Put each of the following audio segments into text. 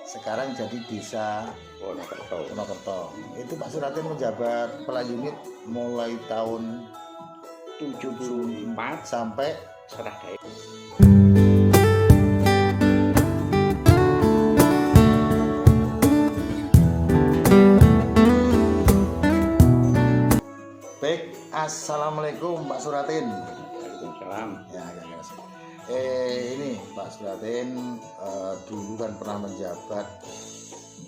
sekarang jadi desa Wonokerto. Itu Pak Suratin menjabat kepala unit mulai tahun 74 sampai serah daerah. baik. Assalamualaikum Pak Suratin. Waalaikumsalam. Ya, ini Pak Suratin dulu kan pernah menjabat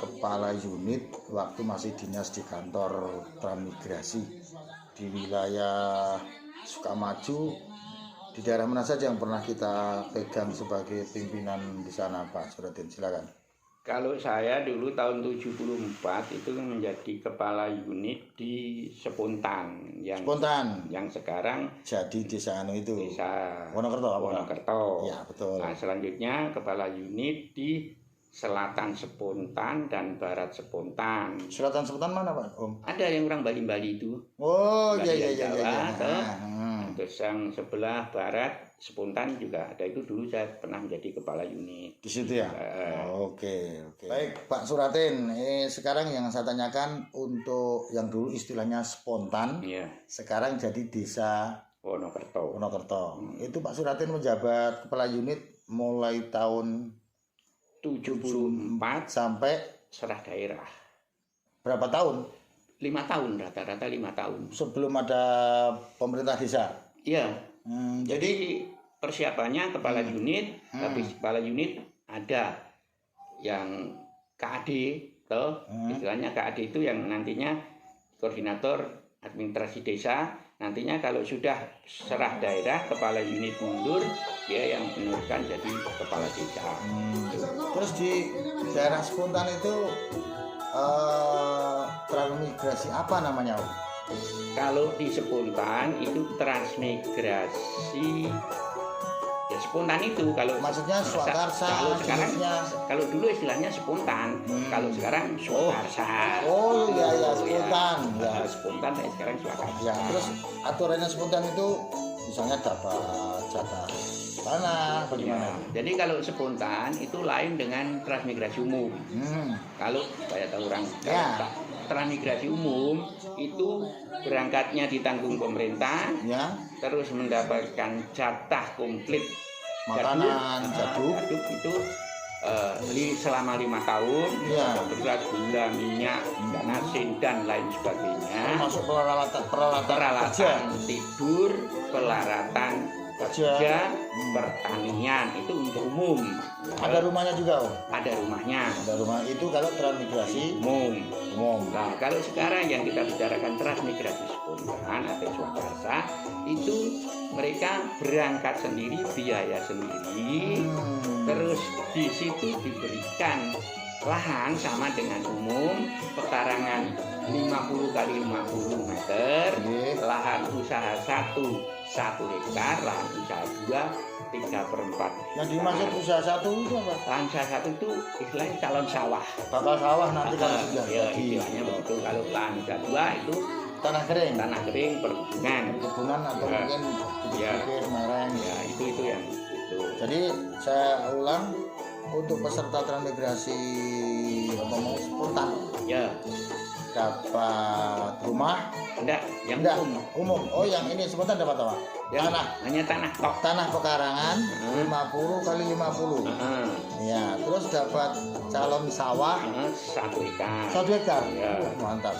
kepala unit waktu masih dinas di kantor transmigrasi di wilayah Sukamaju. Di daerah mana saja yang pernah kita pegang sebagai pimpinan di sana Pak Suratin? Silakan. Kalau saya dulu tahun 74 itu menjadi kepala unit di Spontan yang sekarang jadi desa itu. Desa Wonokerto. Ya, betul. Nah, selanjutnya kepala unit di Selatan Spontan dan Barat Spontan. Selatan Spontan mana Pak Om? Ada yang orang Bali itu. Oh Bali iya. Terus yang sebelah barat Spontan juga ada, itu dulu saya pernah menjadi kepala unit di situ ya. Oke. Baik Pak Suratin, sekarang yang saya tanyakan untuk yang dulu istilahnya Spontan, iya. Sekarang jadi desa Wonokerto. Itu Pak Suratin menjabat kepala unit mulai tahun 74 sampai serah daerah. Berapa tahun? 5 tahun, rata-rata 5 tahun. Sebelum ada pemerintah desa? Iya. Jadi persiapannya kepala unit, habis kepala unit ada yang KAD, istilahnya KAD itu yang nantinya koordinator administrasi desa. Nantinya kalau sudah serah daerah, kepala unit mundur, dia yang meneruskan jadi kepala desa. Terus di daerah Spontan itu transmigrasi apa namanya Om? Kalau di Spontan itu transmigrasi ya Spontan itu, kalau maksudnya swakarsa. Kalau sekarang kalau dulu istilahnya Spontan, kalau sekarang swakarsa. Iya Spontan. Ya, Spontan sekarang swakarsa. Ya, terus aturannya Spontan itu misalnya dapat jatah tanah bagaimana? Ya, jadi kalau Spontan itu lain dengan transmigrasi umum. Kalau saya tahu orang transmigrasi umum itu berangkatnya ditanggung pemerintah, terus mendapatkan jatah komplit makanan jaduk itu selama 5 tahun, beras, gula, minyak, asin dan lain sebagainya. Termasuk peralatan tidur, peralatan kerja, pertanian, itu untuk umum. Ada rumahnya juga Om? Ada rumahnya. Ada rumah itu kalau transmigrasi umum. Nah, kalau sekarang yang kita bicarakan transmigrasi Spontan atau swakarsa, itu mereka berangkat sendiri, biaya sendiri, terus di situ diberikan lahan sama dengan umum, pekarangan 50 kali 50 meter, lahan usaha 1 hektar, lahan usaha 2 3/4. Yang dimaksud usaha 1 itu apa? Lahan usaha 1 itu istilahnya calon sawah. Bakal sawah nanti kalau sudah. Ya, istilahnya begitu. Kalau lahan usaha 2 itu tanah kering perkebunan atau mungkin bibit mereng. Ya, itu yang itu. Jadi saya ulang, untuk peserta transmigrasi Spontan dapat rumah? Enggak, umum. Oh, yang ini Spontan dapat apa? Hanya tanah pekarangan 50 kali 50. Ya, terus dapat calon sawah 1 hektar. 1 hektar. Ya. Mantap.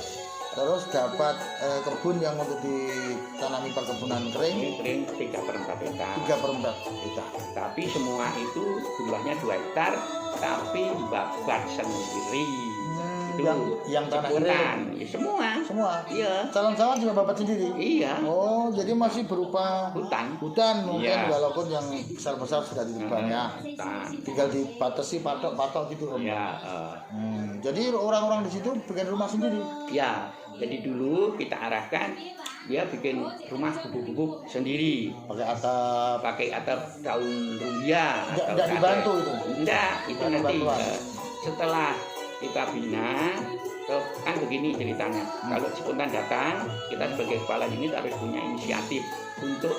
Terus dapat kebun yang untuk ditanami perkebunan kering 3/4 hektar. 3/4 hektar. Tapi semua itu jumlahnya 2 hektar, tapi babat sendiri. Yang tanah kering ya, semua. Iya. Calon sawah juga babat sendiri. Iya. Oh, jadi masih berupa hutan mungkin, walaupun yang besar-besar sudah ditebangnya. Tinggal dibatasi patok gitu Om. Ya. Jadi orang-orang di situ bikin rumah sendiri. Ya. Jadi dulu kita arahkan dia bikin rumah gubuk-gubuk sendiri. Pakai atap daun rumbia. Tidak dibantu itu? Enggak, itu nanti setelah kita bina, kan begini ceritanya. Kalau Spontan datang, kita sebagai kepala unit harus punya inisiatif untuk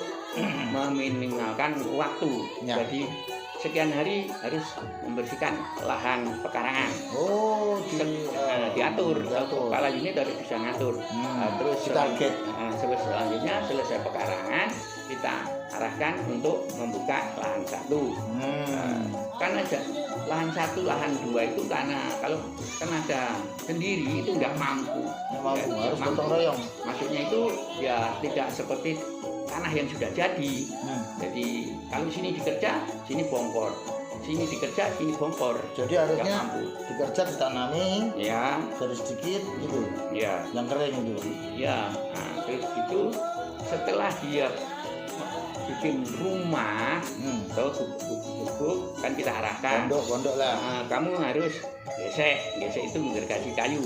meminimalkan waktu. Jadi sekian hari harus membersihkan lahan pekarangan. Oh, Diatur. diatur. Kepala unit harus bisa ngatur. Terus Target. selanjutnya selesai pekarangan kita arahkan untuk membuka lahan satu. Kan ada lahan satu, lahan dua itu karena kalau tenaga sendiri itu nggak mampu. Harus gotong royong. Maksudnya itu ya tidak seperti tanah yang sudah jadi. Jadi kalau sini dikerja, sini bongkor. Sini dikerja, sini bongkor. Jadi harusnya dikerja ditanami, ya, dari sedikit gitu. ya, Yang kering itu. ya. Nah, terus itu setelah dia bikin rumah, atau gubuk kan kita arahkan. Pondok lah. Nah, kamu harus gesek itu menggergaji kayu.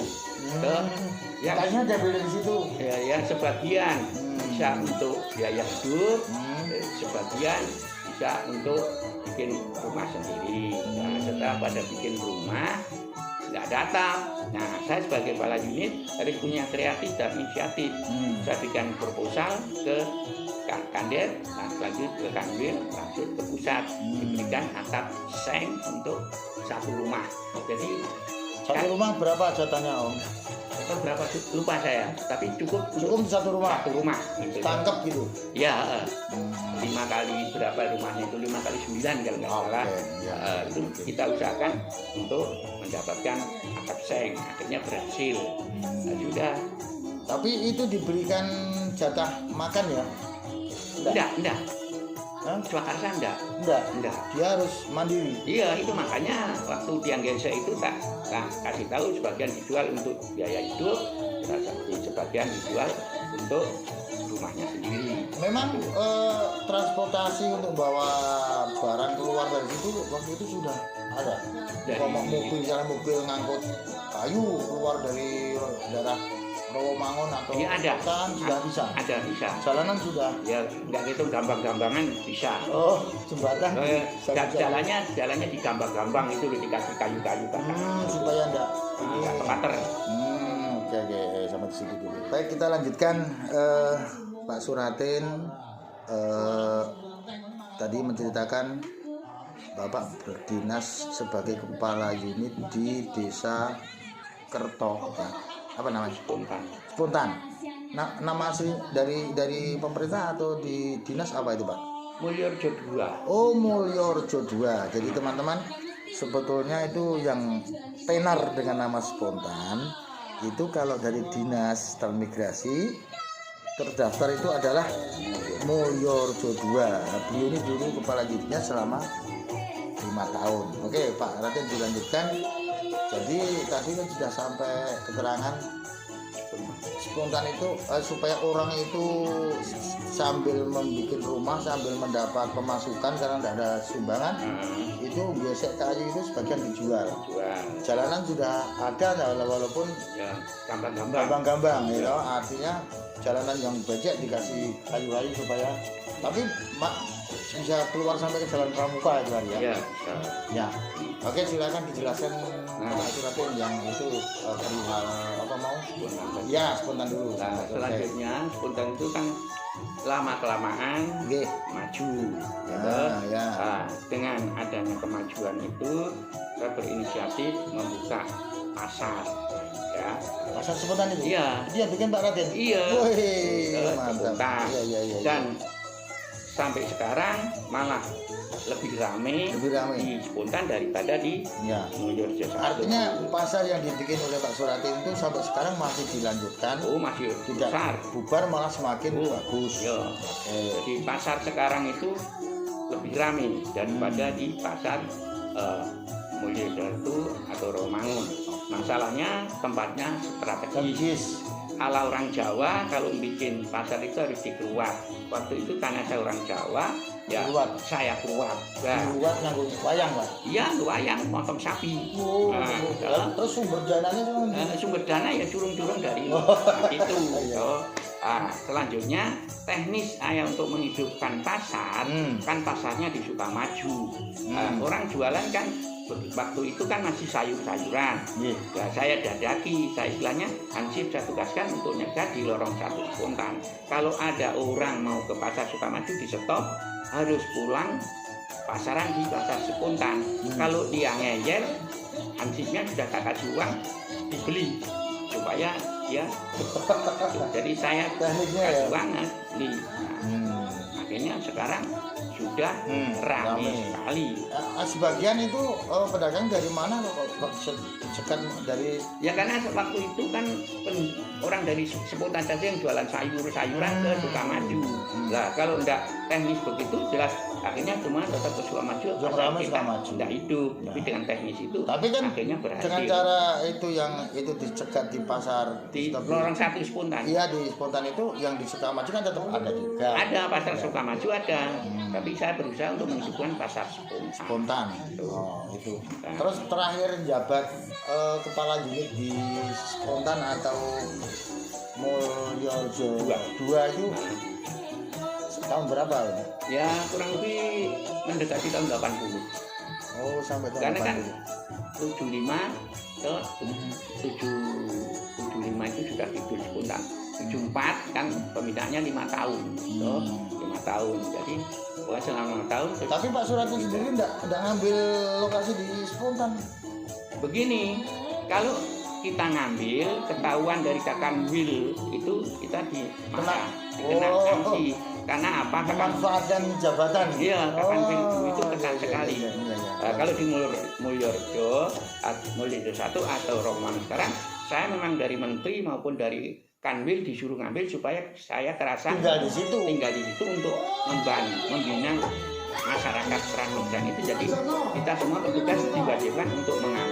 Ya, Kayaknya diambil dari situ. ya sebagian bisa untuk biaya hidup, sebagian bisa untuk bikin rumah sendiri. Nah, setelah pada bikin rumah nggak datang. Nah, saya sebagai kepala unit harus punya kreatif dan inisiatif. Saya bikin proposal ke Kandir, lanjut ke Kanwil, lanjut ke pusat, diberikan atap seng untuk satu rumah. Jadi Satu rumah berapa jatahnya Om? atau berapa lupa saya, tapi cukup Satu rumah. satu rumah. Gitu. Tangkep gitu. Ya, 5 kali berapa rumahnya itu 5 kali 9 kalau nggak salah. ya. Itu kita usahakan untuk mendapatkan atap seng, akhirnya berhasil. Nah, sudah. Tapi itu diberikan jatah makan ya? Enggak. Hah? Swakarsa enggak. Dia harus mandiri. Iya, itu makanya waktu tiang gesek itu tak kasih tahu sebagian dijual untuk biaya hidup, sebagian dijual untuk rumahnya sendiri. Memang transportasi untuk bawa barang keluar dari situ waktu itu sudah ada. Kalau misalnya mobil ngangkut kayu keluar dari daerah Rawamangun atau Iya, ada. Hutan, sudah bisa. Ada bisa. Jalanan sudah. Ya nggak gitu gambang-gambangan bisa. Oh, jembatan. Jalannya digambang-gambang itu dikasih kayu-kayu Supaya enggak pater. Oke, sampai di situ dulu. Baik, kita lanjutkan. Pak Suratin tadi menceritakan Bapak berdinas sebagai kepala unit di Desa Kerto. Apa namanya? Spontan. Nama asli dari pemerintah atau di dinas apa itu, Pak? Mulyorejo 2. Oh, Mulyorejo 2. Jadi teman-teman, sebetulnya itu yang tenar dengan nama spontan itu kalau dari dinas transmigrasi terdaftar itu adalah Mulyorejo 2. Beliau ini dulu kepala unitnya selama 5 tahun. Oke, Pak Raden dilanjutkan. Jadi tadi kan sudah sampai keterangan spontan itu supaya orang itu sambil membuat rumah sambil mendapat pemasukan karena tidak ada sumbangan, itu gesek kayu itu sebagian dijual. Jalanan sudah ada walaupun ya, gambang-gambang ya, artinya jalanan yang becek dikasih kayu-kayu supaya tapi bisa keluar sampai ke jalan pramuka itu ya. Ya, ya. Oke, silakan dijelaskan Pak Suratin yang itu perihal apa mau? Ya, spontan dulu. Nah, selanjutnya spontan itu kan lama kelamaan maju. Ya. Nah, dengan adanya kemajuan itu saya berinisiatif membuka pasar. Ya. Pasar spontan itu? Iya. Dia bikin Pak Raden? Iya. Wih, mantap. Iya. Dan sampai sekarang malah lebih ramai di spontan daripada di Mulyorejo 1. Artinya pasar yang dibikin oleh Pak Suratin itu sampai sekarang masih dilanjutkan. Oh, masih tidak besar. Bubar malah semakin bagus. Ya. Di pasar sekarang itu lebih ramai daripada di pasar Mulyorejo atau Rawamangun. Masalahnya tempatnya strategis. Ala orang Jawa kalau bikin pasar itu harus dikeluar. Waktu itu karena saya orang Jawa, ya saya keluar. Keluar nganggo wayang, Pak? Iya, wayang, potong sapi. Terus sumber dananya sumber dana ya curung-curung dari itu. Selanjutnya teknis saya untuk menghidupkan pasar, kan pasarnya di Sukamaju. Orang jualan kan waktu itu kan masih sayur-sayuran. Ya, saya dadaki, saya istilahnya hansip saya tugaskan untuk nyegat di lorong 1 spontan. Kalau ada orang mau ke pasar Sukamaju di stop, harus pulang pasaran di pasar spontan. Kalau dia ngeyel, hansipnya sudah tak kasih uang, dibeli supaya dia. Jadi saya Tekniknya ya. kasih uang beli. Nah, akhirnya sekarang sudah ramai sekali. Sebagian itu pedagang dari mana kok sekan dari Ya karena waktu itu kan orang dari spontan saja yang jualan sayuran ke Sukamaju. Lah kalau enggak teknis begitu jelas akhirnya cuma tetap ke Sukamaju. Sukamaju, Kita Sukamaju. tidak hidup, Ya. tapi dengan teknis itu Tapi kan akhirnya berhasil. dengan cara itu yang itu dicegat di pasar Di tapi- lorong satu spontan. Iya di spontan itu yang di Sukamaju kan tetap ada juga. Ada pasar Sukamaju ada, tapi saya berusaha untuk menghidupkan pasar spontan. Spontan. Oh itu. Nah. Terus terakhir jabat kepala unit di spontan atau Mulyorejo dua itu tahun berapa? Ya kurang lebih mendekati tahun 80. Oh sampai tahun Karena kan 80. 75 ke 75 itu sudah tidur spontan. 74 kan pemindahannya 5 tahun. Toh, 5 tahun. Jadi pokoknya selama 5 tahun. Tapi Pak Surati sendiri enggak ngambil lokasi di spontan. Begini, kalau kita ngambil ketahuan dari Kakanwil itu kita dikena sanksi. Karena apa? Memanfaatkan jabatan. Iya, Kakanwil itu tekan sekali. Iya. Kalau di Mulyorejo 1 atau Roman sekarang, saya memang dari menteri maupun dari Kanwil disuruh ngambil supaya saya terasa Tinggal di situ untuk membina masyarakat Pramugran itu. Jadi kita semua petugas diwajibkan untuk mengambil